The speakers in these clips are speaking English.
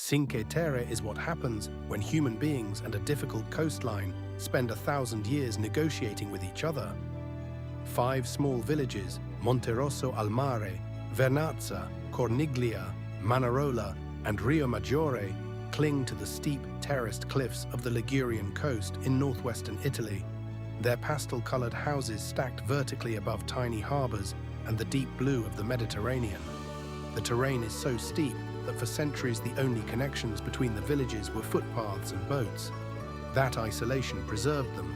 Cinque Terre is what happens when human beings and a difficult coastline spend 1,000 years negotiating with each other. 5 small villages, Monterosso al Mare, Vernazza, Corniglia, Manarola, and Riomaggiore, cling to the steep, terraced cliffs of the Ligurian coast in northwestern Italy. Their pastel-colored houses stacked vertically above tiny harbors and the deep blue of the Mediterranean. The terrain is so steep that for centuries the only connections between the villages were footpaths and boats. That isolation preserved them.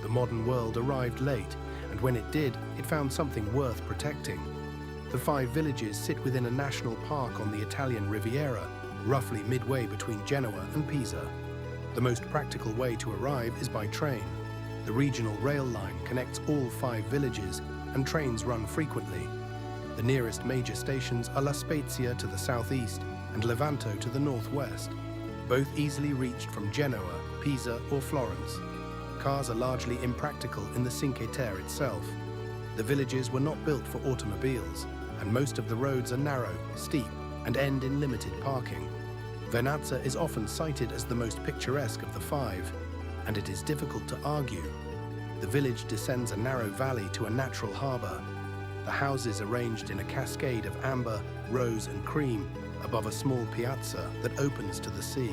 The modern world arrived late, and when it did, it found something worth protecting. The 5 villages sit within a national park on the Italian Riviera, roughly midway between Genoa and Pisa. The most practical way to arrive is by train. The regional rail line connects all 5 villages, and trains run frequently. The nearest major stations are La Spezia to the southeast and Levanto to the northwest, both easily reached from Genoa, Pisa, or Florence. Cars are largely impractical in the Cinque Terre itself. The villages were not built for automobiles, and most of the roads are narrow, steep, and end in limited parking. Vernazza is often cited as the most picturesque of the 5, and it is difficult to argue. The village descends a narrow valley to a natural harbor. The houses arranged in a cascade of amber, rose, and cream above a small piazza that opens to the sea.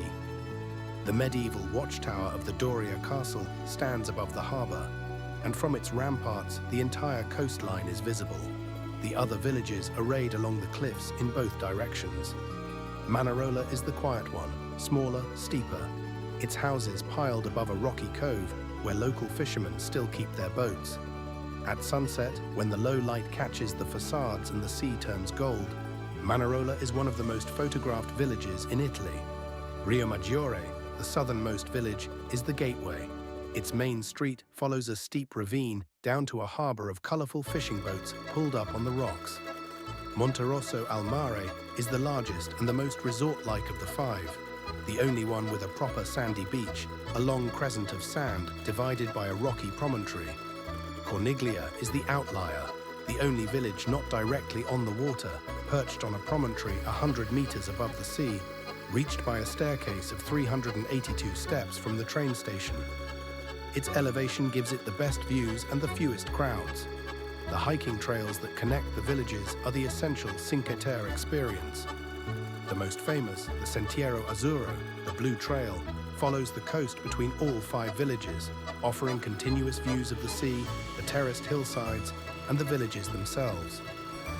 The medieval watchtower of the Doria Castle stands above the harbor, and from its ramparts the entire coastline is visible. The other villages arrayed along the cliffs in both directions. Manarola is the quiet one, smaller, steeper, its houses piled above a rocky cove where local fishermen still keep their boats. At sunset, when the low light catches the facades and the sea turns gold, Manarola is one of the most photographed villages in Italy. Riomaggiore, the southernmost village, is the gateway. Its main street follows a steep ravine down to a harbor of colorful fishing boats pulled up on the rocks. Monterosso al Mare is the largest and the most resort-like of the 5, the only one with a proper sandy beach, a long crescent of sand divided by a rocky promontory. Corniglia is the outlier, the only village not directly on the water, perched on a promontory 100 meters above the sea, reached by a staircase of 382 steps from the train station. Its elevation gives it the best views and the fewest crowds. The hiking trails that connect the villages are the essential Cinque Terre experience. The most famous, the Sentiero Azzurro, the Blue Trail, follows the coast between all 5 villages, offering continuous views of the sea, the terraced hillsides, and the villages themselves.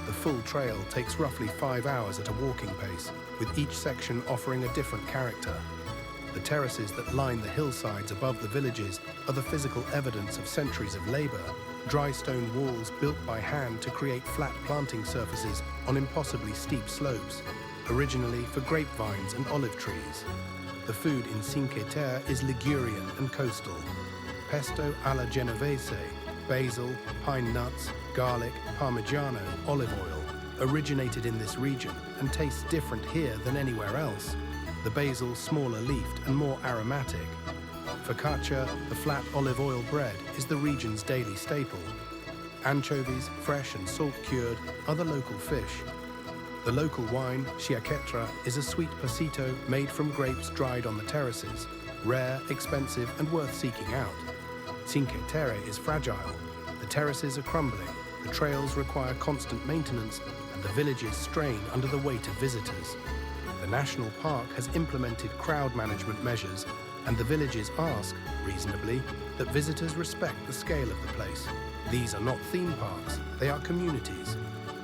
The full trail takes roughly 5 hours at a walking pace, with each section offering a different character. The terraces that line the hillsides above the villages are the physical evidence of centuries of labor, dry stone walls built by hand to create flat planting surfaces on impossibly steep slopes, originally for grapevines and olive trees. The food in Cinque Terre is Ligurian and coastal. Pesto alla Genovese, basil, pine nuts, garlic, parmigiano, olive oil, originated in this region and tastes different here than anywhere else. The basil smaller leafed and more aromatic. Focaccia, the flat olive oil bread, is the region's daily staple. Anchovies, fresh and salt-cured, are the local fish. The local wine, Sciacchetrà, is a sweet passito made from grapes dried on the terraces, rare, expensive, and worth seeking out. Cinque Terre is fragile. The terraces are crumbling, the trails require constant maintenance, and the villages strain under the weight of visitors. The national park has implemented crowd management measures, and the villages ask, reasonably, that visitors respect the scale of the place. These are not theme parks, they are communities.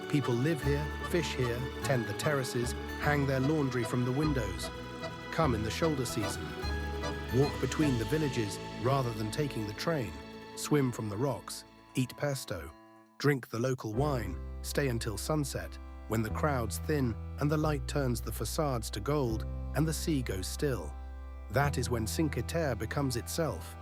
People live here, fish here, tend the terraces, hang their laundry from the windows. Come in the shoulder season. Walk between the villages rather than taking the train. Swim from the rocks, eat pesto, drink the local wine, stay until sunset, when the crowds thin and the light turns the facades to gold and the sea goes still. That is when Cinque Terre becomes itself.